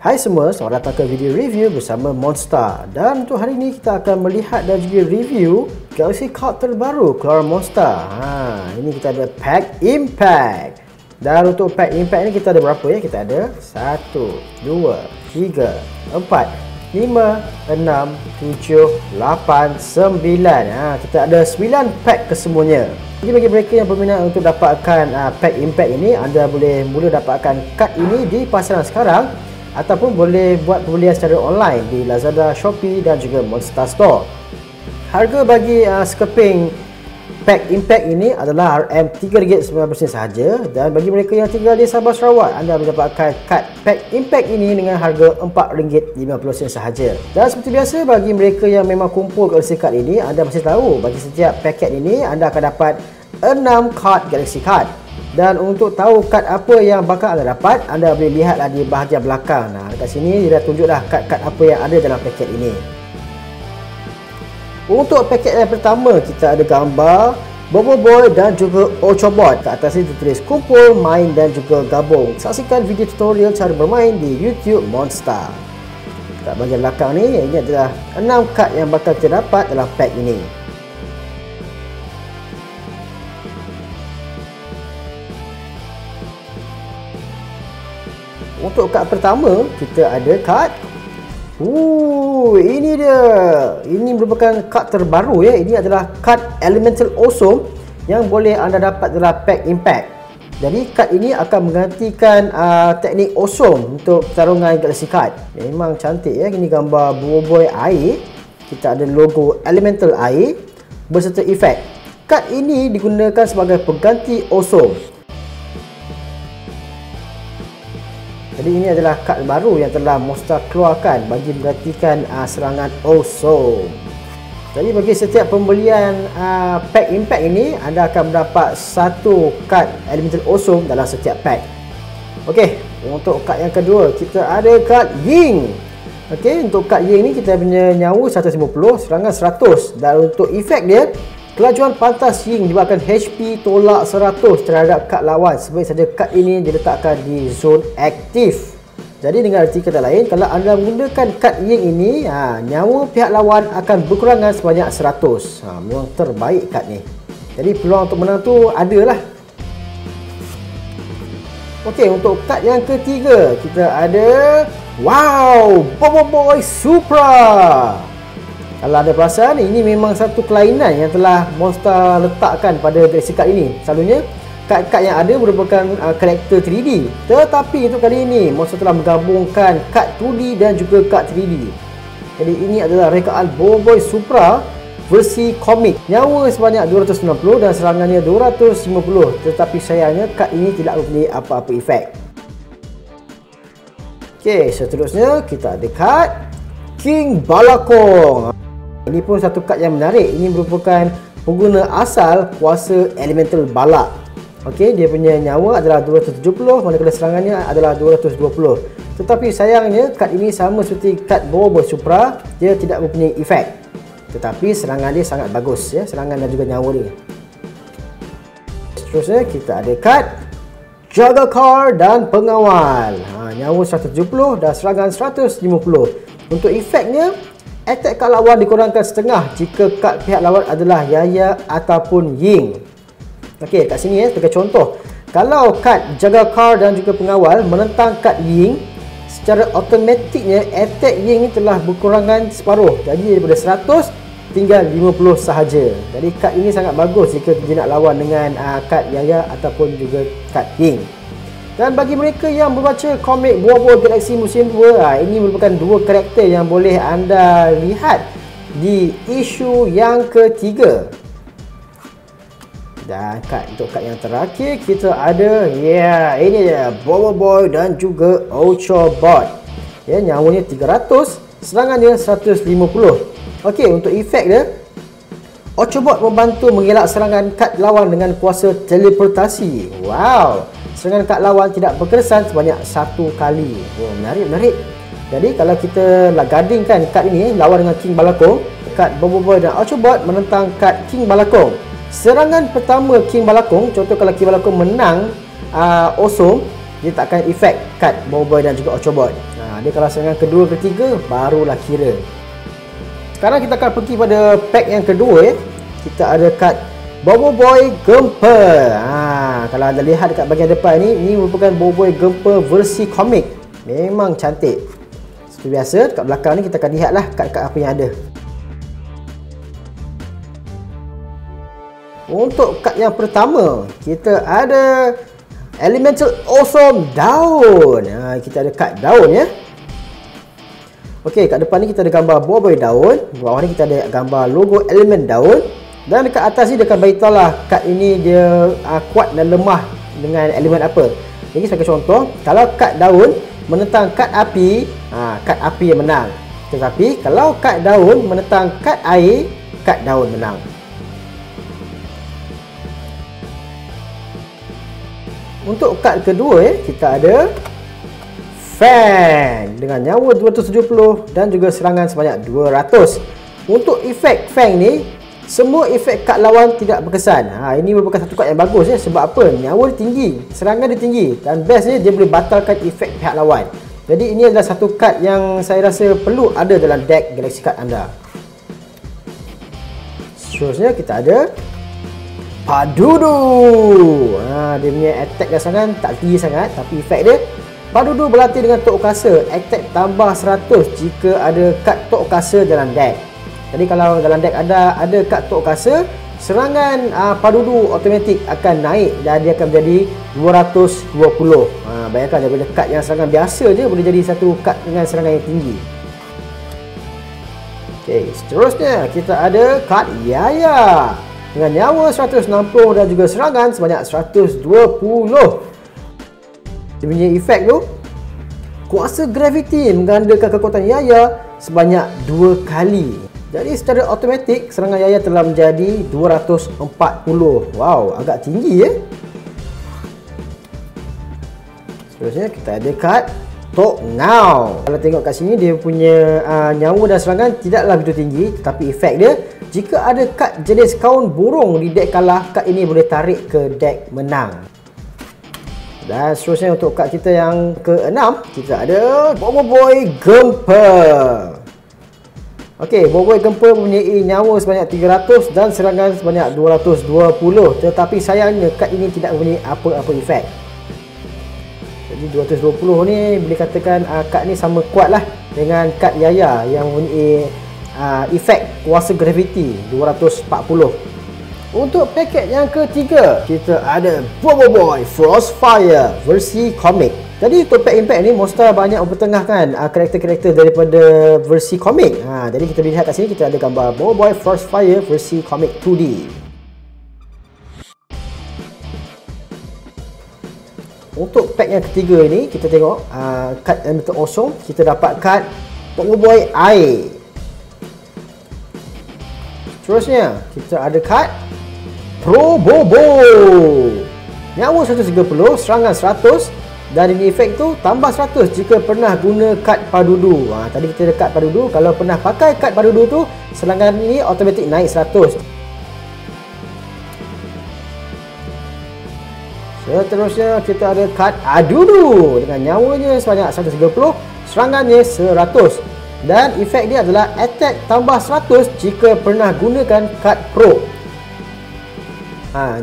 Hai semua, selamat datang ke video review bersama Monster. Dan untuk hari ini kita akan melihat dan juga review Galaxy card terbaru keluar Monster. Ini kita ada Pack Impact. Dan untuk Pack Impact ni kita ada berapa ya? Kita ada 1, 2, 3, 4, 5, 6, 7, 8, 9. Kita ada 9 pack kesemuanya. Jadi bagi mereka yang berminat untuk dapatkan Pack Impact ini, anda boleh mula dapatkan kad ini di pasaran sekarang ataupun boleh buat pembelian secara online di Lazada, Shopee dan juga Monster Store. Harga bagi sekeping Pack Impact ini adalah RM3.90 sahaja, dan bagi mereka yang tinggal di Sabah Sarawak, anda boleh dapatkan kad Pack Impact ini dengan harga RM4.50 sahaja. Dan seperti biasa, bagi mereka yang memang kumpul Galaxy Card ini, anda mesti tahu bagi setiap paket ini anda akan dapat 6 kad Galaxy Card. Dan untuk tahu kad apa yang bakal anda dapat, anda boleh lihatlah di bahagian belakang. Dekat sini dia dah tunjuk dah kad-kad apa yang ada dalam paket ini. Untuk paket yang pertama, kita ada gambar Bobo Boy dan juga Ochobot. Kat atas ini ditulis kumpul, main dan juga gabung. Saksikan video tutorial cara bermain di YouTube Monster. Kat bahagian belakang ni, ini adalah 6 kad yang bakal kita dapat dalam pack ini. Untuk kad pertama, kita ada kad ini dia. Ini merupakan kad terbaru ya. Ini adalah kad Elemental Awesome yang boleh anda dapat dalam Pack Impact. Jadi kad ini akan menggantikan teknik Awesome untuk pertarungan Galaxy Card. Memang cantik ya. Ini gambar buoy air. Kita ada logo Elemental air berserta efek. Kad ini digunakan sebagai pengganti Awesome. Jadi ini adalah kad baru yang telah Monster keluarkan bagi menggantikan serangan Awesome. Jadi bagi setiap pembelian Pack Impact ini, anda akan mendapat satu kad Elemental Awesome dalam setiap pack. Okey, untuk kad yang kedua, kita ada kad Ying. Okey, untuk kad Ying ni kita punya nyawa 150, serangan 100, dan untuk efek dia, kelajuan pantas Ying dibuatkan HP tolak 100 terhadap kad lawan. Sebaik saja kad ini diletakkan di zon aktif. Jadi dengan arti kata lain, kalau anda menggunakan kad Ying ini, nyawa pihak lawan akan berkurangan sebanyak 100. Memang terbaik kad ni. Jadi peluang untuk menang tu adalah. Okey, untuk kad yang ketiga, kita ada Bobo Boy Supra. Kalau ada perasan, ini memang satu kelainan yang telah Monster letakkan pada Galaxy Card ini. Selalunya, kad-kad yang ada merupakan karakter 3D. Tetapi untuk kali ini, Monster telah menggabungkan kad 2D dan juga kad 3D. Jadi ini adalah rekaan Bobo Boy Supra versi komik. Nyawa sebanyak 290 dan serangannya 250. Tetapi sayangnya, kad ini tidak mempunyai apa-apa efek. Okey, seterusnya kita ada kad King Balakong. Ini pun satu kad yang menarik. Ini merupakan pengguna asal kuasa Elemental Balak. Okey, dia punya nyawa adalah 270, manakala serangannya adalah 220. Tetapi sayangnya kad ini sama seperti kad Bobo Boy Supra, dia tidak mempunyai efek. Tetapi serangan dia sangat bagus ya, serangan dan juga nyawa dia. Seterusnya kita ada kad Jaga Car dan Pengawal. Nyawa 170 dan serangan 150. Untuk efeknya, attack kad lawan dikurangkan setengah jika kad pihak lawan adalah Yaya ataupun Ying. Okey, kat sini sebagai contoh, kalau kad Jaga Car dan juga Pengawal menentang kad Ying, secara automatiknya attack Ying ni telah berkurangan separuh. Jadi daripada 100 tinggal 50 sahaja. Jadi kad ini sangat bagus jika dia nak lawan dengan kad Yaya ataupun juga kad Ying. Dan bagi mereka yang membaca komik Bobo Galaxy musim 2, ini merupakan dua karakter yang boleh anda lihat di isu yang ketiga. Dan untuk kad yang terakhir, kita ada ini dia Bobo Boy dan juga Ochobot. Ya, nyawanya 300, serangannya 150. Okey, untuk efek dia, Ochobot membantu mengelak serangan kad lawan dengan kuasa teleportasi. Serangan kad lawan tidak berkesan sebanyak satu kali. Menarik. Jadi kalau kita gadingkan kad ini lawan dengan King Balakong, kad Bobo Boy dan Ochobot menentang kad King Balakong. Serangan pertama King Balakong, contoh kalau King Balakong menang Awesome, dia takkan efek kad Boboiboy dan juga Octobot. Dia kalau serangan kedua, ketiga barulah kira. Sekarang kita akan pergi pada pack yang kedua ya. Kita ada kad Boboiboy Gempa. Kalau anda lihat dekat bahagian depan ini merupakan Boboiboy Gempa versi komik. Memang cantik. Seperti biasa, dekat belakang ni kita akan lihatlah kad-kad apa yang ada. Untuk kad yang pertama, kita ada Elemental Awesome Daun. Kita ada kad daun ya. Okey, kat depan ni kita ada gambar Boboiboy daun, bawah ni kita ada gambar logo elemen daun, dan dekat atas ni dia akan beritahu lah kad ini dia kuat dan lemah dengan elemen apa. Jadi sebagai contoh, kalau kad daun menentang kad api, kad api yang menang. Tetapi kalau kad daun menentang kad air, kad daun menang. Untuk kad kedua kita ada Fang dengan nyawa 270 dan juga serangan sebanyak 200. Untuk efek Fang ni, semua efek kad lawan tidak berkesan. Ini merupakan satu kad yang bagus ya. Sebab apa? Nyawa dia tinggi, serangan dia tinggi, dan bestnya dia boleh batalkan efek pihak lawan. Jadi ini adalah satu kad yang saya rasa perlu ada dalam deck Galaxy Card anda. Seterusnya kita ada Padudu. Dia punya attack dan serangan tak tinggi sangat, tapi efek dia, Padudu berlatih dengan Tok Kasa, attack tambah 100 jika ada kad Tok Kasa dalam deck. Jadi kalau dalam deck anda ada kad Tok Kasa, serangan Padudu automatik akan naik dan dia akan menjadi 220. Bayangkan daripada kad yang serangan biasa je boleh jadi satu kad dengan serangan yang tinggi. Okey, seterusnya kita ada kad Yaya dengan nyawa 160 dan juga serangan sebanyak 120. Dia punya efek tu, kuasa graviti menggandakan kekuatan Yaya sebanyak 2 kali. Jadi secara automatik serangan Yaya telah menjadi 240. Wow, agak tinggi ya. Seterusnya kita ada kad Tok Ngau. Kalau tengok kat sini, dia punya nyawa dan serangan tidaklah begitu tinggi, tetapi efek dia, jika ada kad jenis kaun burung di deck kalah, kad ini boleh tarik ke deck menang. Dan seterusnya untuk kad kita yang ke-6, kita ada Boboiboy Gempa. Okey, Boboiboy Gempa mempunyai nyawa sebanyak 300 dan serangan sebanyak 220. Tetapi sayangnya kad ini tidak mempunyai apa-apa efek. Jadi 220 ni boleh katakan kad ni sama kuat lah dengan kad Yaya yang mempunyai efek kuasa graviti 240. Untuk paket yang ketiga, kita ada Boboiboy Frostfire versi komik. Jadi untuk pack impact ni, Monster banyak mempertengahkan karakter-karakter daripada versi komik. Jadi kita lihat kat sini, kita ada gambar Boboiboy Frostfire versi komik 2D. Untuk pack yang ketiga ini, kita tengok kad Elemental Awesome. Kita dapat kad Boboiboy Air. Seterusnya, kita ada kad Pro Bobo. Nyawa 130, serangan 100, dan ini efek tu tambah 100 jika pernah guna kad Padudu. Tadi kita ada kad Padudu, kalau pernah pakai kad Padudu tu, serangan ini automatik naik 100. Seterusnya kita ada kad Adudu dengan nyawanya sebanyak 130, serangannya 100, dan efek dia adalah attack tambah 100 jika pernah gunakan kad Pro.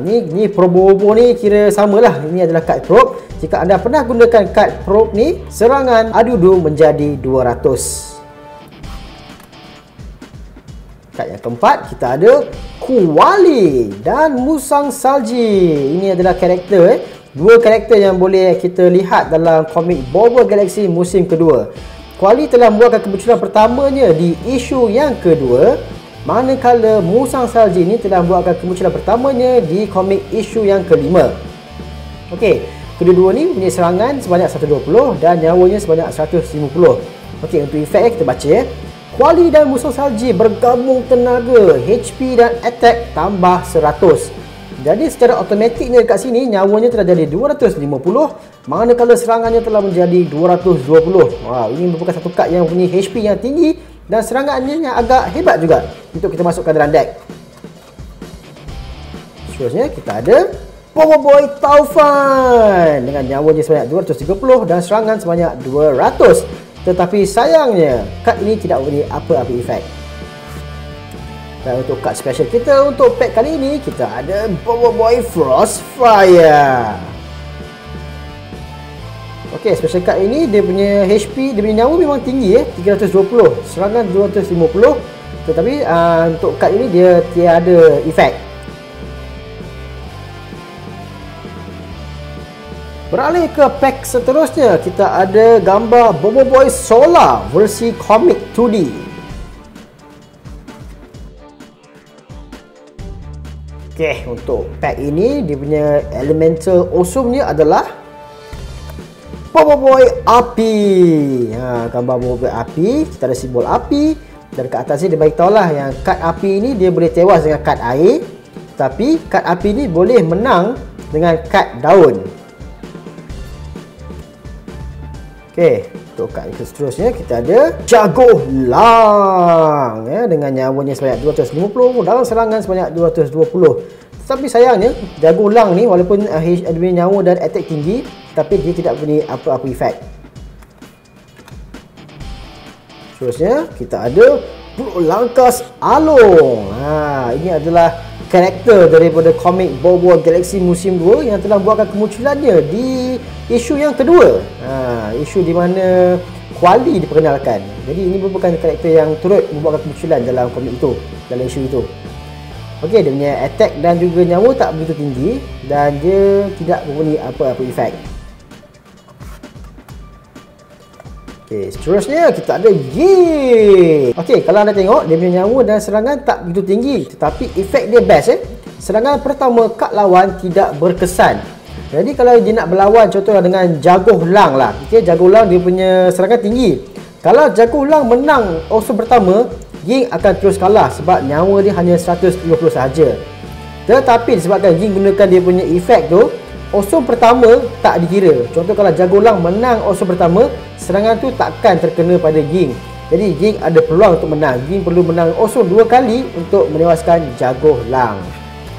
Ni Pro Bobo ni kira samalah. Ini adalah kad Pro. Jika anda pernah gunakan kad Pro ni, serangan Adudu menjadi 200. Kad yang keempat, kita ada Kuali dan Musang Salji. Ini adalah karakter dua karakter yang boleh kita lihat dalam komik Boboiboy Galaxy musim kedua. Kuali telah membuatkan kemunculan pertamanya di isu yang kedua, manakala Musang Salji ini telah membuatkan kemunculan pertamanya di komik isu yang kelima. Okey, kedua-dua ni punya serangan sebanyak 120 dan nyawanya sebanyak 150. Okey, untuk efek kita baca Kuali dan Musang Salji bergabung tenaga, HP dan attack tambah 100. Jadi secara automatiknya dekat sini nyawanya telah jadi 250, manakala serangannya telah menjadi 220. Wow, ini merupakan satu kad yang punya HP yang tinggi dan serangannya yang agak hebat juga untuk kita masukkan dalam deck. Seterusnya kita ada Power Boy Taufan dengan nyawanya sebanyak 230 dan serangan sebanyak 200. Tetapi sayangnya kad ini tidak memberi apa-apa efek. Dan untuk kad special kita untuk pack kali ini, kita ada Power Boy Frostfire. Okey, special card ini dia punya HP, dia punya nyawa memang tinggi 320, serangan 250. Tetapi untuk card ini dia tiada efek. Beralih ke pack seterusnya, kita ada gambar Bobo Boy Solar versi komik 2D. Okey, untuk pack ini dia punya elemental awesome-nya adalah Bobo Boy Api. Gambar Bobo Boy Api, kita ada simbol api dan kat atas ni dia bagi tahulah yang kad api ini dia boleh tewas dengan kad air, tapi kad api ni boleh menang dengan kad daun. Okey, untuk kad seterusnya kita ada Jago Lang dengan nyawanya sebanyak 250 dan serangan sebanyak 220. Tapi sayangnya Jago Lang ni walaupun dia punya nyawa dan attack tinggi, tapi dia tidak punya apa-apa efek. Seterusnya kita ada Bro Langkas Along. Ini adalah karakter daripada komik Bobo Galaxy musim 2 yang telah buatkan kemunculannya di isu yang kedua. Isu di mana Kuali diperkenalkan. Jadi ini merupakan karakter yang turut membuatkan kemunculan dalam komik itu, dalam isu itu. Okey, dia punya attack dan juga nyawa tak begitu tinggi dan dia tidak mempunyai apa-apa efek. Okey, seterusnya kita ada Yi. Okey, kalau anda tengok dia punya nyawa dan serangan tak begitu tinggi, tetapi efek dia best Serangan pertama kad lawan tidak berkesan. Jadi kalau dia nak berlawan contohnya dengan Jago Lang lah. Okey, Jago Lang dia punya serangan tinggi. Kalau Jago Lang menang awesome pertama, Ying akan terus kalah sebab nyawa dia hanya 150 sahaja. Tetapi disebabkan Ying gunakan dia punya efek tu, awesome pertama tak dikira. Contoh kalau Jago Lang menang awesome pertama, serangan tu takkan terkena pada Ying. Jadi Ying ada peluang untuk menang. Ying perlu menang awesome 2 kali untuk menewaskan Jago Lang.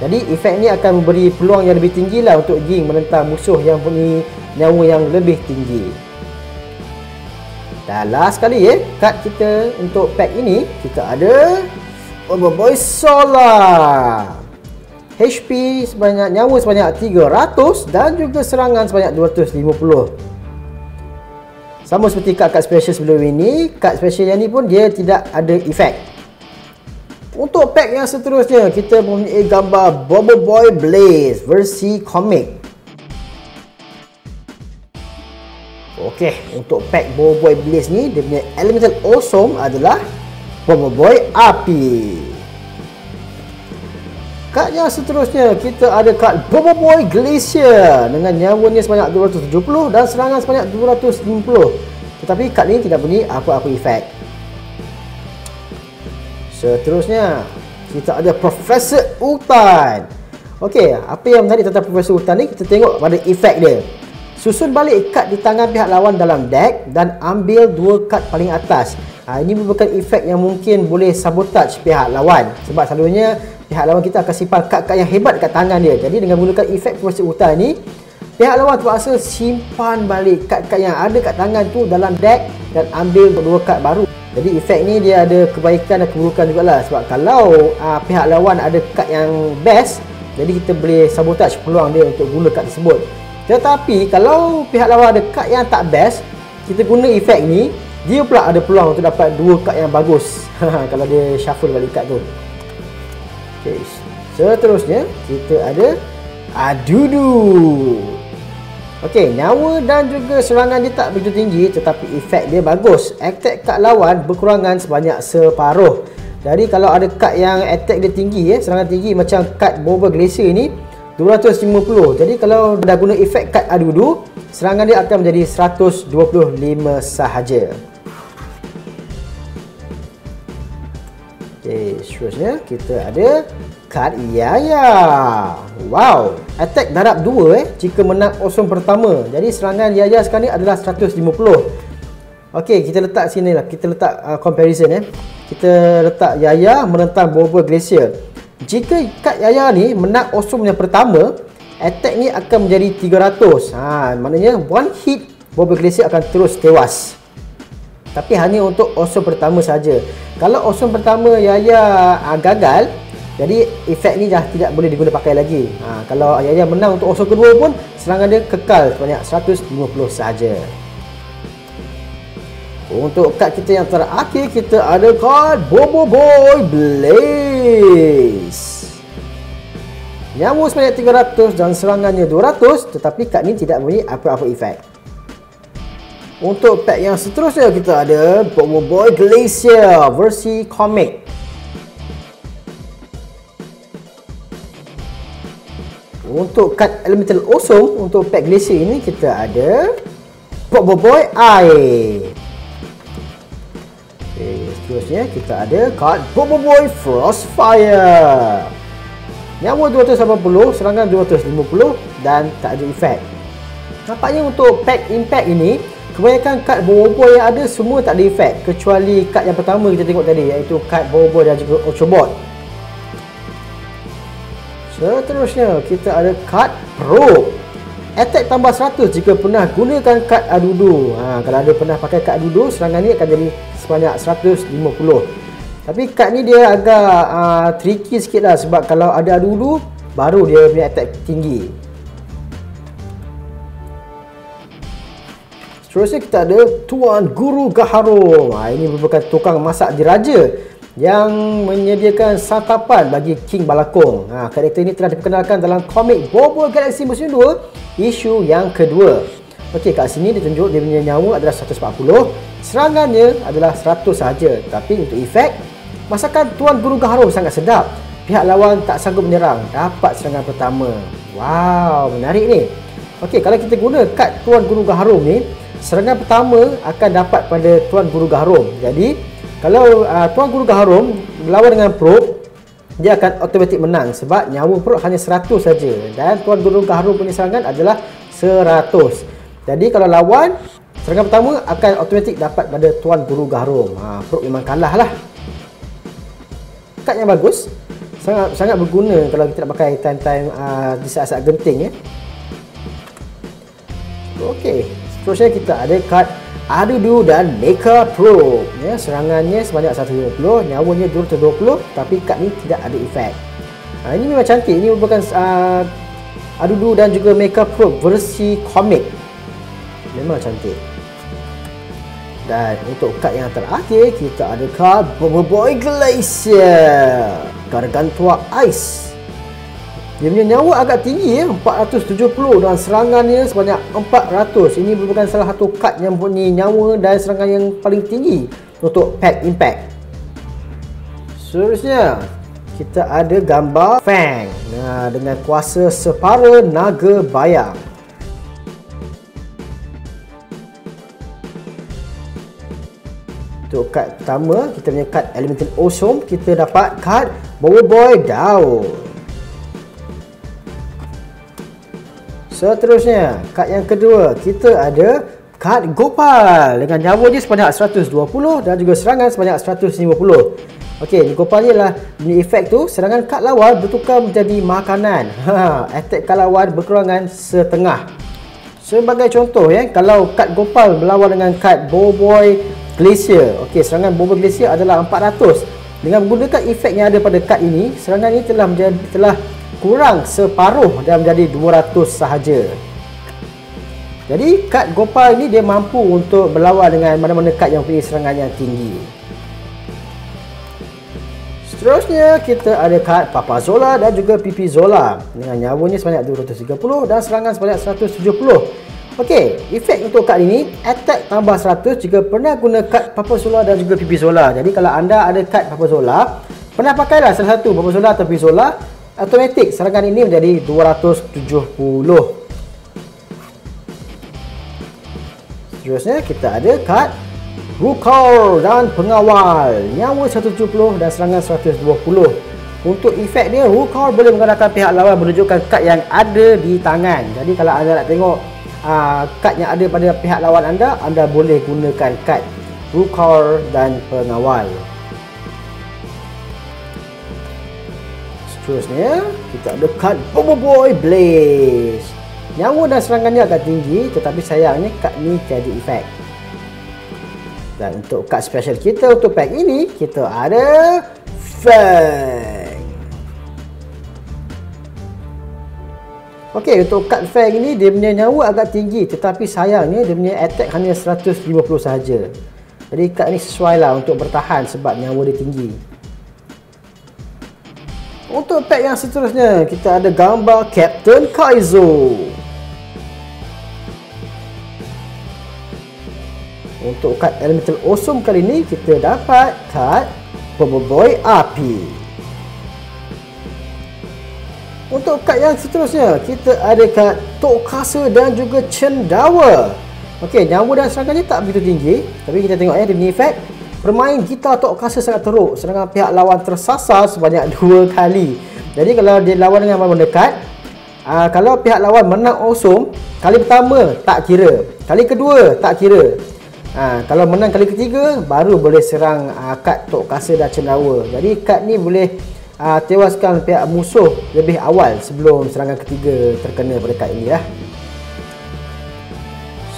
Jadi efek ni akan memberi peluang yang lebih tinggi lah untuk Ying menentang musuh yang punya nyawa yang lebih tinggi. Dan last sekali kad kita untuk pack ini, kita ada Bobo Boy Solar. HP sebanyak, nyawa sebanyak 300 dan juga serangan sebanyak 250. Sama seperti kad-kad special sebelum ini, kad special yang ni pun dia tidak ada efek. Untuk pack yang seterusnya, kita mempunyai gambar Bobo Boy Blaze versi komik. Okey, untuk pack Bobo Boy Blaze ni, dia punya elemental awesome adalah Bobo Boy Api. Kad yang seterusnya, kita ada kad Bobo Boy Glacier dengan nyawanya sebanyak 270 dan serangan sebanyak 250. Tetapi kad ini tidak punya apa-apa efek. Seterusnya, kita ada Profesor Utan. Okey, apa yang menarik tentang Profesor Utan ni, kita tengok pada efek dia. Susun balik kad di tangan pihak lawan dalam deck dan ambil 2 kad paling atas. Ini merupakan efek yang mungkin boleh sabotage pihak lawan. Sebab selalunya pihak lawan kita akan simpan kad-kad yang hebat dekat tangan dia. Jadi dengan menggunakan efek Profesor Utan ni, pihak lawan terpaksa simpan balik kad-kad yang ada kat tangan tu dalam deck dan ambil 2 kad baru. Jadi efek ni dia ada kebaikan dan keburukan jugalah. Sebab kalau pihak lawan ada kad yang best, jadi kita boleh sabotage peluang dia untuk guna kad tersebut. Tetapi kalau pihak lawan ada kad yang tak best, kita guna efek ni, dia pula ada peluang untuk dapat 2 kad yang bagus. Kalau dia shuffle balik kad tu. Okay. Seterusnya kita ada Adudu. Okey, nyawa dan juga serangan dia tak begitu tinggi, tetapi efek dia bagus. Attack kad lawan berkurangan sebanyak separuh. Jadi kalau ada kad yang attack dia tinggi serangan tinggi macam kad Bobo Glacier ni 250. Jadi kalau dah guna efek kad Adudu, serangan dia akan menjadi 125 sahaja. Okey, seterusnya kita ada kad Yaya. Wow, attack darab 2 jika menang awesome pertama. Jadi serangan Yaya sekarang ni adalah 150. Okey, kita letak sini lah. Kita letak comparison Kita letak Yaya menentang Bobo Glacier. Jika kad Yaya ni menang awesome yang pertama, attack ni akan menjadi 300. Maknanya one hit Bobo Glacier akan terus tewas. Tapi hanya untuk awesome pertama saja. Kalau awesome pertama Yaya gagal, jadi efek ni dah tidak boleh diguna pakai lagi. Kalau Yaya menang untuk awesome kedua pun, serangan dia kekal sebanyak 150 saja. Untuk kad kita yang terakhir, kita ada kad Bobo Boy Blaze. Nyawa sebanyak 300 dan serangannya 200, tetapi kad ni tidak memberi apa-apa efek. Untuk pack yang seterusnya, kita ada Bobo Boy Glacier versi komik. Untuk kad Elemental Awesome, untuk pack Glacier ini kita ada Bobo Boy Air. Seterusnya kita ada kad Bobo Boy Frostfire. Nyawa 280, serangan 250 dan tak ada efek. Nampaknya untuk pack impact ini, kebanyakan kad Bobo Boy yang ada semua tak ada efek, kecuali kad yang pertama kita tengok tadi, iaitu kad Bobo Boy dan juga Ultrabot. Seterusnya kita ada kad Probe. Attack tambah 100 jika pernah gunakan kad Adudu. Kalau ada pernah pakai kad Adudu, serangan ni akan jadi sebanyak 150. Tapi kad ni dia agak tricky sikit lah, sebab kalau ada Adudu baru dia punya attack tinggi. Seterusnya kita ada Tuan Guru Gaharum. Ini merupakan tukang masak diraja yang menyediakan santapan bagi King Balakong. Karakter ini telah diperkenalkan dalam komik Bobo Galaxy musim 2 isu yang kedua. Okey, kat sini ditunjuk dia punya nyawa adalah 140, serangannya adalah 100 sahaja. Tapi untuk efek, masakan Tuan Guru Gaharum sangat sedap. Pihak lawan tak sanggup menyerang, dapat serangan pertama. Wow, menarik ni. Okey, kalau kita guna kad Tuan Guru Gaharum ni, serangan pertama akan dapat pada Tuan Guru Gaharum. Jadi kalau Tuan Guru Gaharum melawan dengan Probe, dia akan automatik menang sebab nyawa Probe hanya 100 saja dan Tuan Guru Gaharum punya serangan adalah 100. Jadi kalau lawan, serangan pertama akan automatik dapat pada Tuan Guru Gaharum. Probe memang kalah lah. Kad yang bagus, sangat berguna kalau kita nak pakai time-time di saat-saat genting ya. Okey, seterusnya kita ada kad Adudu dan Mecha Probe. Ya, serangannya sebanyak 150, nyawanya 220, tapi kad ni tidak ada efek. Ini memang cantik. Ini merupakan Adudu dan juga Mecha Probe versi komik. Memang cantik. Dan untuk kad yang terakhir, kita ada kad Bobo Boy Glacier Gargantua Ice. Dia punya nyawa agak tinggi ya, 470 dan serangannya sebanyak 400. Ini merupakan salah satu kad yang mempunyai nyawa dan serangan yang paling tinggi untuk pack impact. Seterusnya kita ada gambar Fang dengan kuasa separa naga bayang. Untuk kad pertama, kita punya kad Elemental Awesome, kita dapat kad Bobo Boy Daun. Seterusnya, kad yang kedua, kita ada kad Gopal dengan nyawa dia sebanyak 120 dan juga serangan sebanyak 150. Okey, Gopal ni adalah punya efek tu, serangan kad lawan bertukar menjadi makanan. Attack kad lawan berkurangan setengah. Sebagai contoh ya, kalau kad Gopal melawan dengan kad Bobo Boy Glacier. Okey, serangan Bobo Glacier adalah 400. Dengan menggunakan efek yang ada pada kad ini, serangan ini telah kurang separuh dan menjadi 200 sahaja. Jadi kad Gopal ini dia mampu untuk berlawan dengan mana-mana kad yang mempunyai serangan yang tinggi. Seterusnya kita ada kad Papa Zola dan juga Pipi Zola dengan nyawanya sebanyak 230 dan serangan sebanyak 170. Okey, efek untuk kad ini, attack tambah 100 jika pernah guna kad Papa Zola dan juga Pipi Zola. Jadi kalau anda ada kad Papa Zola, pernah pakailah salah satu Papa Zola atau Pipi Zola, automatik serangan ini menjadi 270. Seterusnya kita ada kad Rukar dan Pengawal, nyawa 170 dan serangan 120. Untuk efek dia, Rukar boleh menggunakan pihak lawan menunjukkan kad yang ada di tangan. Jadi kalau anda nak tengok kad yang ada pada pihak lawan anda boleh gunakan kad Rukar dan Pengawal. Seterusnya kita ada kad Bobo Boy Blaze. Nyawa dan serangannya agak tinggi, tetapi sayangnya kad ni tiada efek. Dan untuk kad special kita untuk pack ini, kita ada Fang. Okey, untuk kad Fang ini dia punya nyawa agak tinggi, tetapi sayangnya dia punya attack hanya 150 sahaja. Jadi kad ni sesuai lah untuk bertahan sebab nyawa dia tinggi. Untuk pack yang seterusnya, kita ada gambar Captain Kaizo. Untuk kad Elemental Awesome kali ini, kita dapat kad Bobo Boy Api. Untuk kad yang seterusnya, kita ada kad Tokasa dan juga Cendawa. Okey, nyawa dan serangannya tak begitu tinggi, tapi kita tengok dia punya efek. Bermain gitar Tokasa sangat teruk, serangan pihak lawan tersasar sebanyak 2 kali. Jadi kalau dia lawan dengan lawan dekat, kalau pihak lawan menang awesome, kali pertama tak kira, kali kedua tak kira. Kalau menang kali ketiga, baru boleh serang kad Tokasa dan Cendawa. Jadi kad ni boleh tewaskan pihak musuh lebih awal sebelum serangan ketiga terkena pada kad ini ya.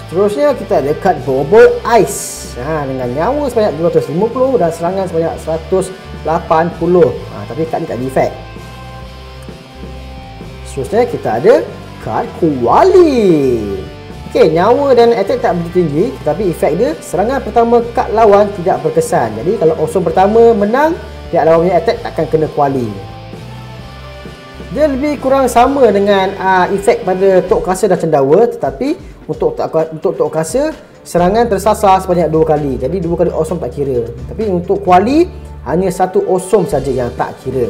Seterusnya kita ada kad Bobo Ice dengan nyawa sebanyak 250 dan serangan sebanyak 180. Tapi kad ni tak ada efek. Seterusnya kita ada kad Kuali. Okey, nyawa dan attack tak begitu tinggi, tetapi efek dia serangan pertama kad lawan tidak berkesan. Jadi kalau awesome pertama menang, pihak lawan punya attack takkan kena kuali. Dia lebih kurang sama dengan efek pada Tokasa dan Cendawa, tetapi untuk Tokasa serangan tersasar sebanyak 2 kali. Jadi 2 kali awesome tak kira. Tapi untuk kuali hanya 1 awesome saja yang tak kira.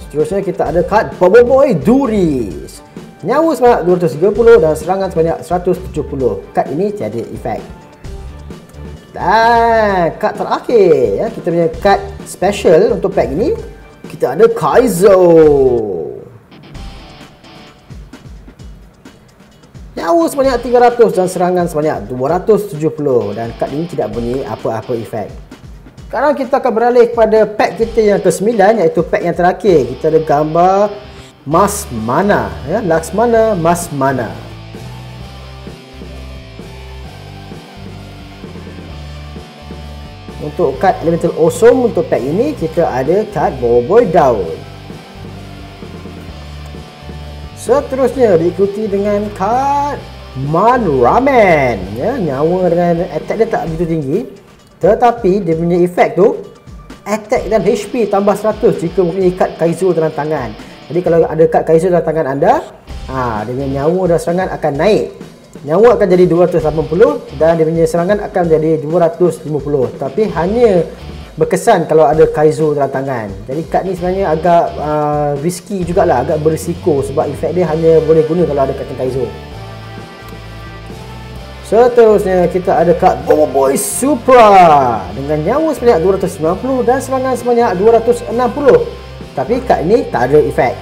Seterusnya kita ada kad Bobo Boy Duris. Nyawa sebanyak 230 dan serangan sebanyak 170. Kad ini tiada efek. Dan kad terakhir ya, kita punya kad special untuk pack ini, kita ada Kaizo. Nyawa sebanyak 300 dan serangan sebanyak 270, dan kad ini tidak bunyi apa-apa efek. Sekarang kita akan beralih kepada pack kita yang ke-9, iaitu pack yang terakhir. Kita ada gambar Mas Mana ya, Laksmana Mas Mana. Untuk kad Elemental Awesome untuk pack ini, kita ada kad Bobo Boy Daun. Seterusnya diikuti dengan kad Man Ramen ya, nyawa dengan attack dia tak begitu tinggi, tetapi dia punya efek tu attack dan HP tambah 100 jika mempunyai kad Kaizo dalam tangan. Jadi kalau ada kad Kaizo dalam tangan anda, dengan nyawa dan serangan akan naik. Nyawa akan jadi 280 dan dia punya serangan akan jadi 250. Tapi hanya berkesan kalau ada Kaizo dalam tangan. Jadi kad ni sebenarnya agak risky jugalah, agak berisiko sebab efek dia hanya boleh guna kalau ada kad Kaizo. Seterusnya kita ada kad Bobo Boy Supra dengan nyawa sebanyak 290 dan serangan sebanyak 260. Tapi kad ini tak ada efek.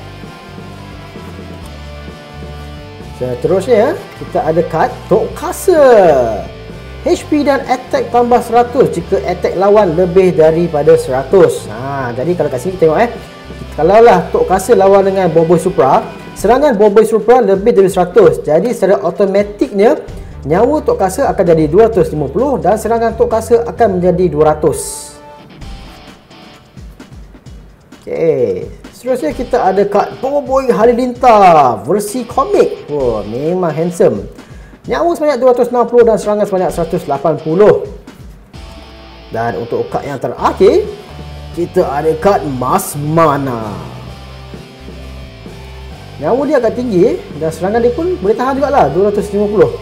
Seterusnya kita ada kad Tokasa. HP dan attack tambah 100 jika attack lawan lebih daripada 100. Jadi kalau kat sini tengok kalaulah Tokasa lawan dengan Bobo Boy Supra, serangan Bobo Boy Supra lebih dari 100. Jadi secara automatiknya nyawa Tokasa akan jadi 250 dan serangan Tokasa akan menjadi 200. Okey, seterusnya kita ada kad Bobo Boy Halilintar versi komik. Wah, memang handsome. Nyawa sebanyak 260 dan serangan sebanyak 180. Dan untuk kad yang terakhir, kita ada kad Mas Mana. Nyawa dia agak tinggi dan serangan dia pun boleh tahan jugalah, 250.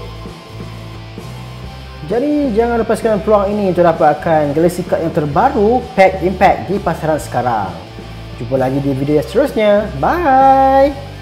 Jadi jangan lepaskan peluang ini untuk dapatkan Galaxy Card yang terbaru Pack Impact di pasaran sekarang. Jumpa lagi di video yang seterusnya. Bye!